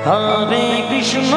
হরে কৃষ্ণ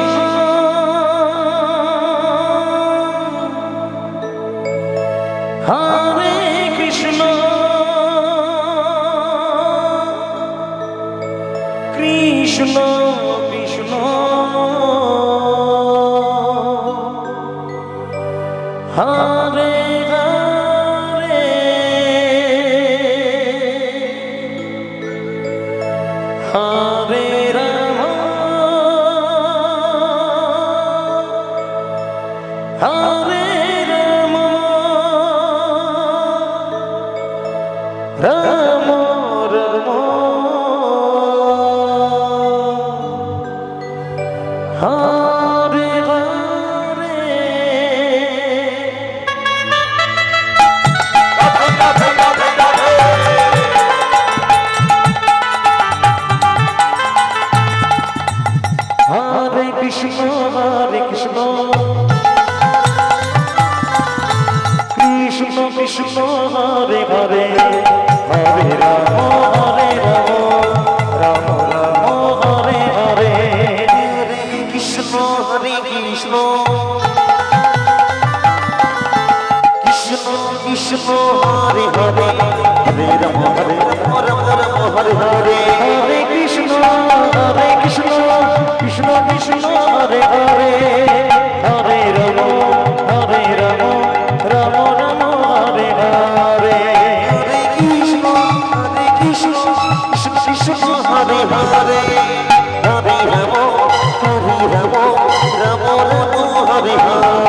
হরে কৃষ্ণ কৃষ্ণ কৃষ্ণ হরে হরে হরে রাম হরে রাম রাম রাম হরে হরে হরে কৃষ্ণ কৃষ্ণ কৃষ্ণ হরে হরে হরে রাম রাম রাম হরে হরে হরে কৃষ্ণ কৃষ্ণ কৃষ্ণ হরে হরে হরে রাম রাম রাম হরে হরে হরে কৃষ্ণ কৃষ্ণ কৃষ্ণ কৃষ্ণ হরে হরে হরে রাম রাম রাম হরে হরে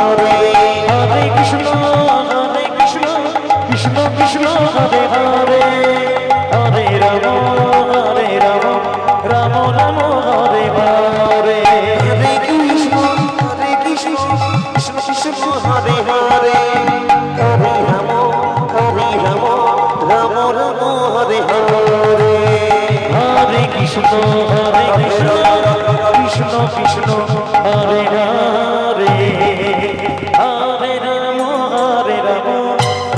হরে কৃষ্ণ কৃষ্ণ কৃষ্ণ হরে হরে হরে রাম রাম রাম হরে হরে হরে কৃষ্ণ কৃষ্ণ কৃষ্ণ হরে হরে হরে রাম রাম রাম হরে হরে হরে কৃষ্ণ কৃষ্ণ কৃষ্ণ হরে হরে হরে রাম রাম রাম হরে হরে হরে কৃষ্ণ কৃষ্ণ কৃষ্ণ হরে হরে হরে রাম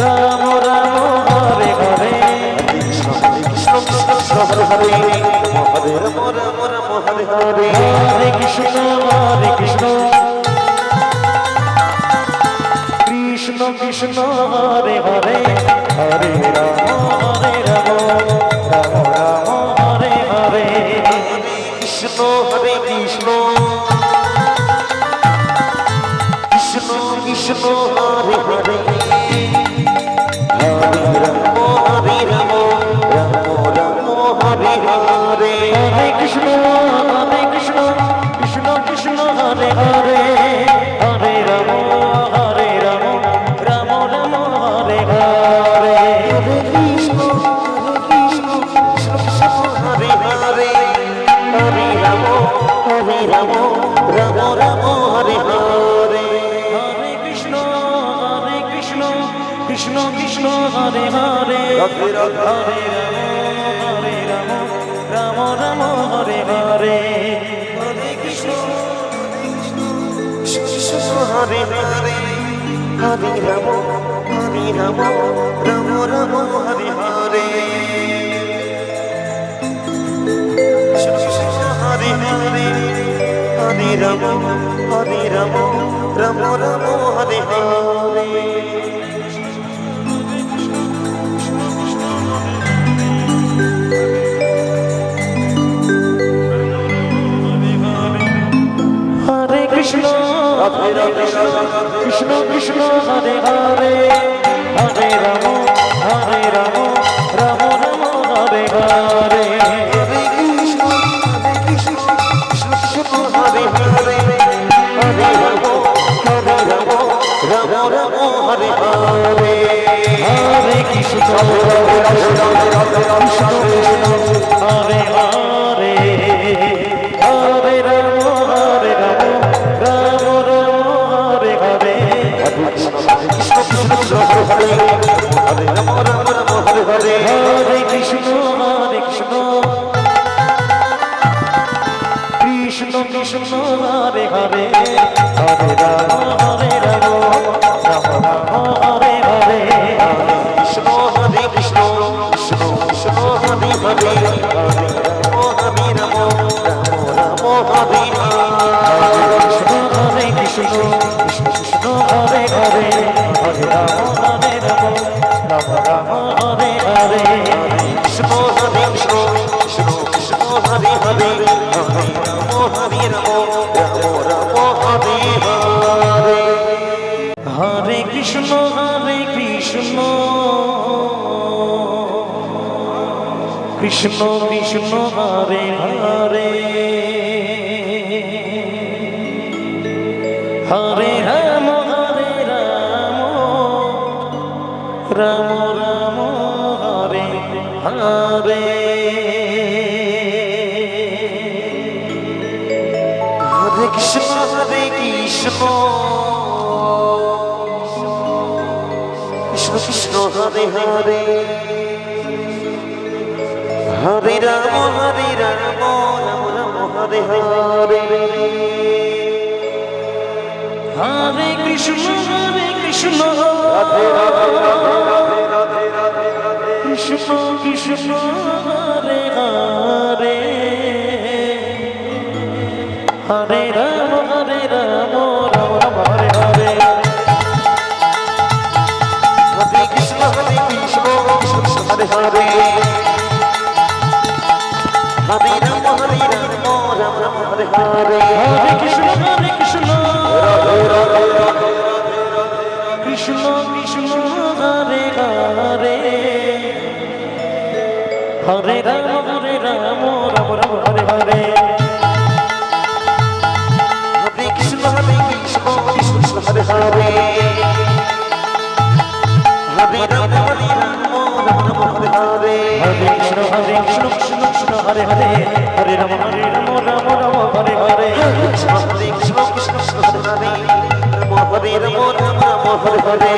রাম রাম হরে হরে কৃষ্ণ কৃষ্ণ হরে হরে হরে রাম রাম হরে হরে হরে কৃষ্ণ কৃষ্ণ কৃষ্ণ হরে হরে হরে রাম রাম রাম হরে হরে কৃষ্ণ কৃষ্ণ কৃষ্ণ কৃষ্ণ হরে হরে হরে রাম রাম হরে হরে হরে কৃষ্ণ কৃষ্ণ কৃষ্ণ হরে হরে হরে রাম রাম রাম হরে হরে হরে কৃষ্ণ কৃষ্ণ কৃষ্ণ হরে হরে হরে রাম রাম রাম হরে হরে হরে কৃষ্ণ কৃষ্ণ কৃষ্ণ হরে হরে হরে রাম রাম রাম হরে হরে হরে কৃষ্ণ হরে হরে হরে রাম রাম রাম হরে হরে হরে হরে হরে রাম রাম রাম হরে হরে হরে কৃষ্ণ কৃষ্ণ কৃষ্ণ হরে হরে হরে রাম রাম রাম হরে হরে হরে কৃষ্ণ কৃষ্ণ কৃষ্ণ হরে হরে হরে রাম রাম হরে হরে হরে কৃষ্ণ কৃষ্ণ হরে হরে হরে রাম রাম হরে হরে কৃষ্ণ কৃষ্ণ হরে হরে রাম রাম হরে হরে হরে কৃষ্ণ কৃষ্ণ কৃষ্ণ হরে হরে হরে রাম রাম রাম হরে হরে হরে কৃষ্ণ কৃষ্ণ কৃষ্ণ হরে হরে হরে রাম রাম রাম হরে কৃষ্ণ কৃষ্ণ হরে হরে হরে রাম রাম রাম হরে হরে কৃষ্ণ হরে কৃষ্ণ কৃষ্ণ কৃষ্ণ হরে হরে হরে রাম রাম রাম হরে হরে হরে কৃষ্ণ কৃষ্ণ কৃষ্ণ হরে হরে হরে রাম রাম রাম হরে হরে হরে কৃষ্ণ কৃষ্ণ কৃষ্ণ হরে হরে হরে রাম রাম রাম হরে হরে হরে কৃষ্ণ রাধে রাধে রাধে রাধে রাধে রাধে কৃষ্ণ কৃষ্ণ হরে হরে হরে রাম রাম রাম হরে হরে হরে কৃষ্ণ কৃষ্ণ কৃষ্ণ হরে হরে হরে রাম রাম হরে হরে হরে কৃষ্ণ রাধে রাধে রাধে কৃষ্ণ কৃষ্ণ হরে হরে হরে রাম রাম রাম হরে হরে হরে কৃষ্ণ কৃষ্ণ কৃষ্ণ হরে হরে হরে রাম রাম হরে হরে হরে কৃষ্ণ কৃষ্ণ কৃষ্ণ হরে হরে হরে রাম রাম রাম হরে হরে কৃষ্ণ কৃষ্ণ কৃষ্ণ হরে হরে রাম রাম হরে হরে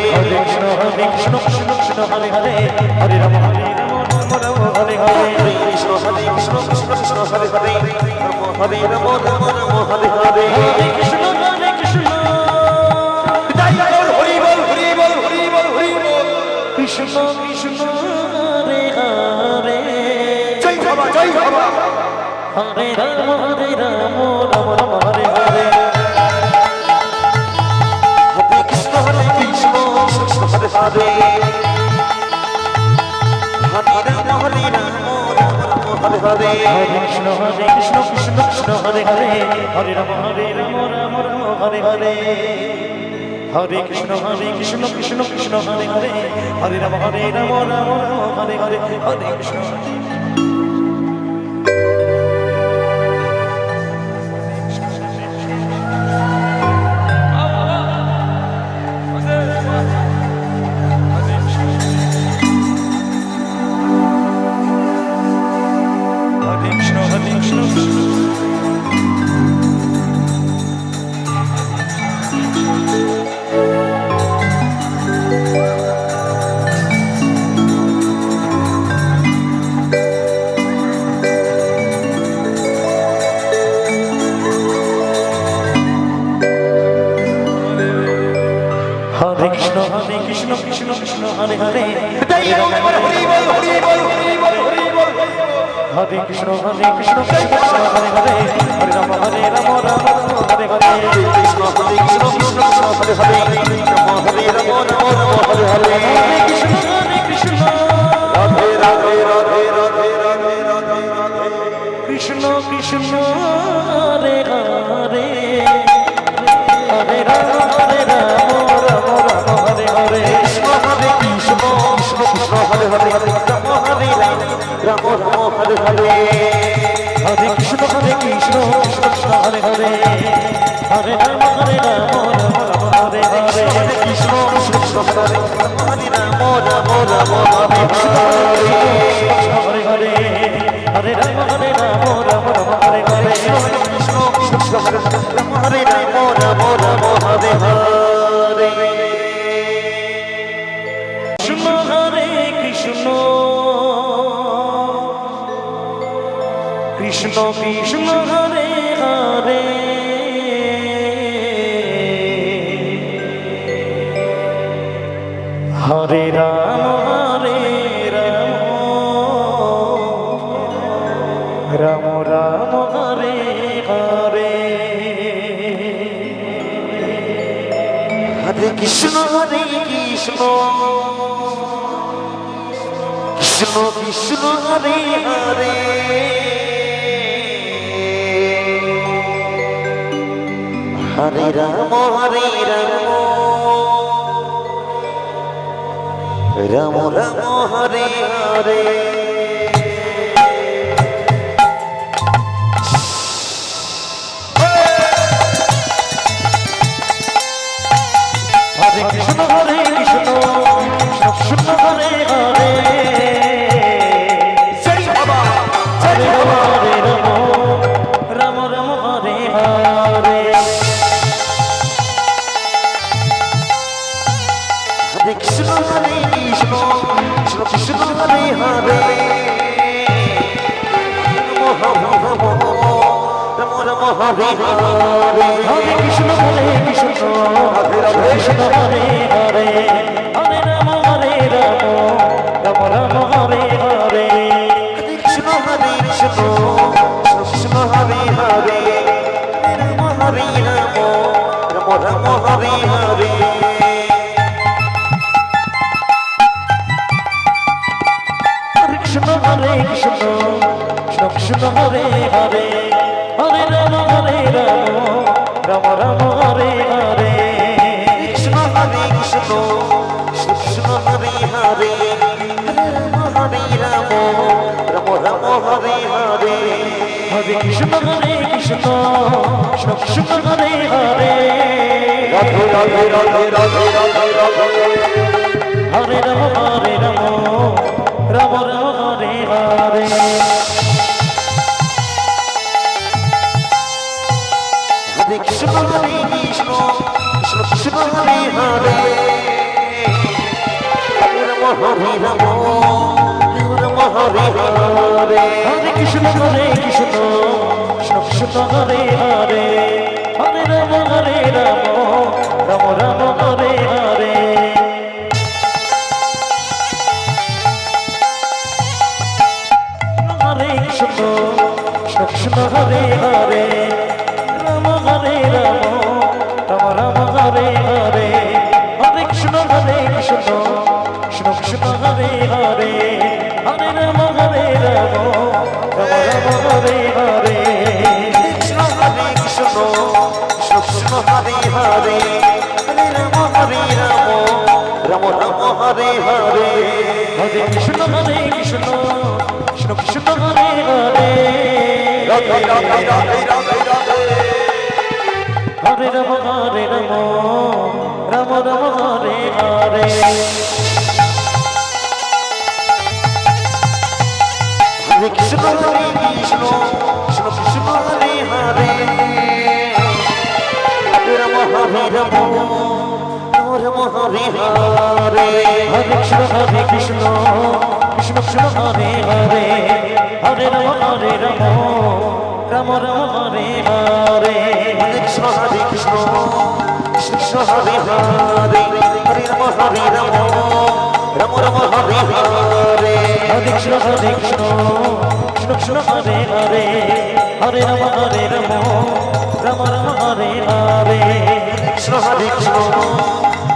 হরে কৃষ্ণ কৃষ্ণ হরে হরে হরে রাম রাম হরে হরে হরে কৃষ্ণ কৃষ্ণ হরে হরে হরে রাম রাম হরে হরে হরে কৃষ্ণ হরি বল হরি বল হরি বল হরি বল কৃষ্ণ কৃষ্ণ হরে হরে জয় বাবা হরে রাম রাম রাম হরে হরে হরে কৃষ্ণ কৃষ্ণ হরে হরে হরে রাম রাম হরে হরে হরে কৃষ্ণ কৃষ্ণ কৃষ্ণ হরে হরে হরে রাম রাম রাম হরে হরে হরে কৃষ্ণ কৃষ্ণ কৃষ্ণ হরে হরে হরে রাম রাম রাম হরে হরে হরে কৃষ্ণ হরে কৃষ্ণ কৃষ্ণ কৃষ্ণ হরে হরে হরে কৃষ্ণ কৃষ্ণ কৃষ্ণ হরে হরে হরে রাম রাম হরে হরে কৃষ্ণ কৃষ্ণ কৃষ্ণ হরে হরে হরে রাম রাম হরে হরে হরে কৃষ্ণ রাধে রাধে রাধে রাধে রাধে রাধে কৃষ্ণ কৃষ্ণ হরে হরে হরে রাম হরে কৃষ্ণ কৃষ্ণ কৃষ্ণ হরে হরে রাম রাম হরে হরে হরে কৃষ্ণ কৃষ্ণ কৃষ্ণ হরে হরে হরে রাম রাম হরে হরে কৃষ্ণ কৃষ্ণ হরে রাম রাম হরে হরে হরে রাম রাম হরে হরে কৃষ্ণ কৃষ্ণ হরে রাম হরে হরে কৃষ্ণ হরে কৃষ্ণ কৃষ্ণ কৃষ্ণ হরে হরে হরে রাম রাম রাম হরে হরে হরে কৃষ্ণ কৃষ্ণ কৃষ্ণ হরে হরে হরে রাম রাম রাম হরে হরে হরে কৃষ্ণ কৃষ্ণ হরে হরে হরে রাম রাম হরে হরে হরে কৃষ্ণ কৃষ্ণ কৃষ্ণ হরে হরে রাম রাম হরে হরে হরে কৃষ্ণ কৃষ্ণ কৃষ্ণ হরে হরে হরে রাম রাম রাম হরে হরে কৃষ্ণ কৃষ্ণ কৃষ্ণ হরে হরে রাম রাম রাম হরে হরে কৃষ্ণ কৃষ্ণ কৃষ্ণ হরে হরে হরে রাম রাম রাম হরে হরে কৃষ্ণ কৃষ্ণ কৃষ্ণ হরে হরে হরে রাম রাম হরে হরে হরে কৃষ্ণ কৃষ্ণ কৃষ্ণ হরে হরে রাধে রাধে রাধে রাধে রাধে রাধে হরে রাম রাম রাম হরে হরে হরে কৃষ্ণ কৃষ্ণ কৃষ্ণ হরে হরে হরে রাম হরে হরে হরে কৃষ্ণ কৃষ্ণ কৃষ্ণ হরে হরে হরে রাম রাম রাম হরে হরে হরে কৃষ্ণ কৃষ্ণ হরে হরে রাম রাম রাম হরে হরে হরে কৃষ্ণ কৃষ্ণ কৃষ্ণ হরে হরে হরে রাম রাম হরে হরে কৃষ্ণ কৃষ্ণ কৃষ্ণ হরে হরে হরে রাম রাম রাম হরে হরে হরে কৃষ্ণ কৃষ্ণ কৃষ্ণ হরে হরে রাধে রাধে রাধে রাধে রাধে হরে রাম রাম রাম হরে হরে হরে কৃষ্ণ কৃষ্ণ কৃষ্ণ হরে হরে হরে রাম রাম হরে হরে হরে কৃষ্ণ কৃষ্ণ কৃষ্ণ হরে হরে হরে রাম রাম রাম হরে হরে হরে কৃষ্ণ কৃষ্ণ কৃষ্ণ হরে হরে হরে রাম রাম রাম হরে হরে হরে কৃষ্ণ কৃষ্ণ কৃষ্ণ হরে হরে হরে রাম রাম রাম হরে হরে কৃষ্ণ কৃষ্ণ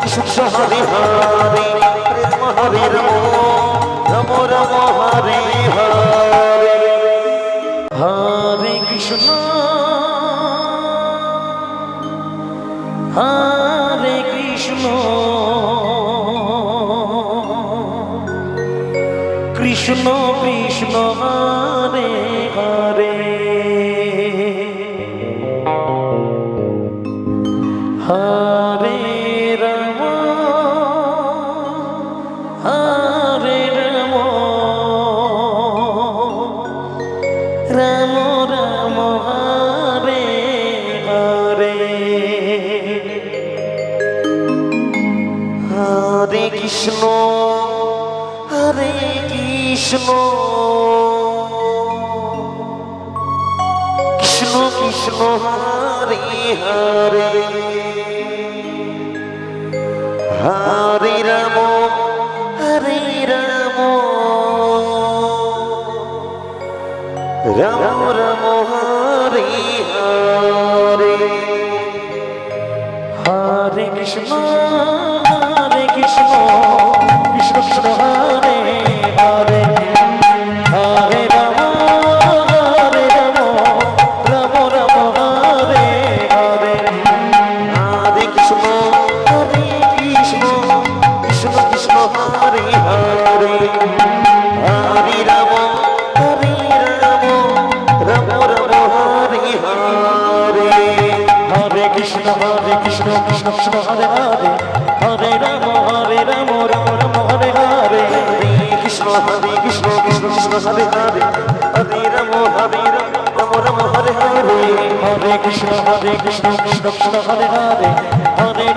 কৃষ্ণ হরে হরে হরে রাম রাম রাম হরে হরে হরে কৃষ্ণ হরে কৃষ্ণ কৃষ্ণ কৃষ্ণ হরে হরে হরে রাম হরে রাম রাম রাম হরে হরে হরে কৃষ্ণ হরে কৃষ্ণ কৃষ্ণ কৃষ্ণ হরে হরে হরে রাম রাম রাম হরে হরে হরে কৃষ্ণ কৃষ্ণ কৃষ্ণ হরে হরে হরে রাম রাম রাম হরে হরে হরে কৃষ্ণ কৃষ্ণ কৃষ্ণ কৃষ্ণ হরে হরে হরে রাম রাম রাম হরে হরে হরে কৃষ্ণ কৃষ্ণ কৃষ্ণ হরে হরে হরে রাম রাম রাম হরে হরে কৃষ্ণ কৃষ্ণ কৃষ্ণ হরে হরে হরে রাম রাম হরে হরে হরে কৃষ্ণ কৃষ্ণ কৃষ্ণ হরে হরে হরে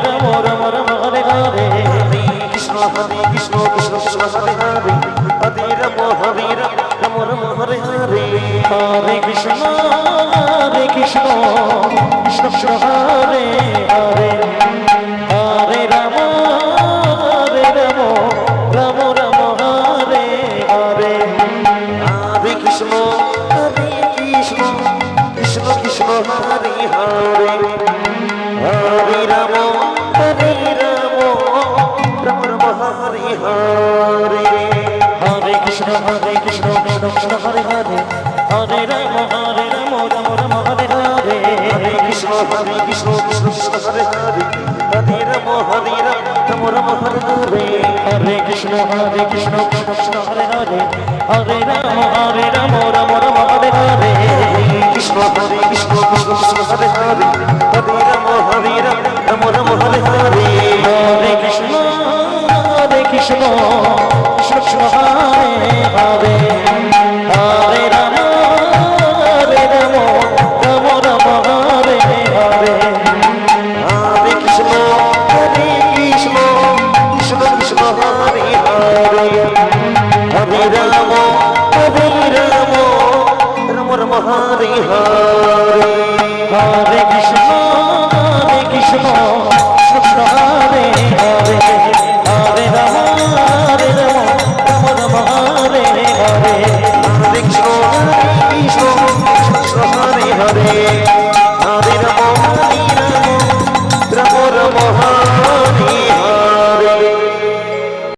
রাম রাম রাম হরে হরে কৃষ্ণ কৃষ্ণ কৃষ্ণ হরে হরে হরে রাম রাম হরে হরে হরে কৃষ্ণ কৃষ্ণ কৃষ্ণ হরে হরে হরে রাম রাম রাম হরে হরে হরে কৃষ্ণ কৃষ্ণ কৃষ্ণ হরে হরে হরে রাম রাম রাম হরে হরে হরে কৃষ্ণ কৃষ্ণ কৃষ্ণ হরে হরে হরে রাম রাম রাম হরে হরে হরে কৃষ্ণ কৃষ্ণ কৃষ্ণ হরে হরে হরে রাম রাম হরে হরে হরে কৃষ্ণ কৃষ্ণ কৃষ্ণ হরে হরে হরে রাম রাম হরে হরে কৃষ্ণ কৃষ্ণ কৃষ্ণ হরে হরে হরে রাম রাম হরে হরে হরে কৃষ্ণ কৃষ্ণ কৃষ্ণ হরে হরে হরে রাম রাম রাম হরে হরে হরে কৃষ্ণ কৃষ্ণ কৃষ্ণ হরে হরে হরে রাম রাম রাম হরে হরে হরে কৃষ্ণ কৃষ্ণ কৃষ্ণ হরে হরে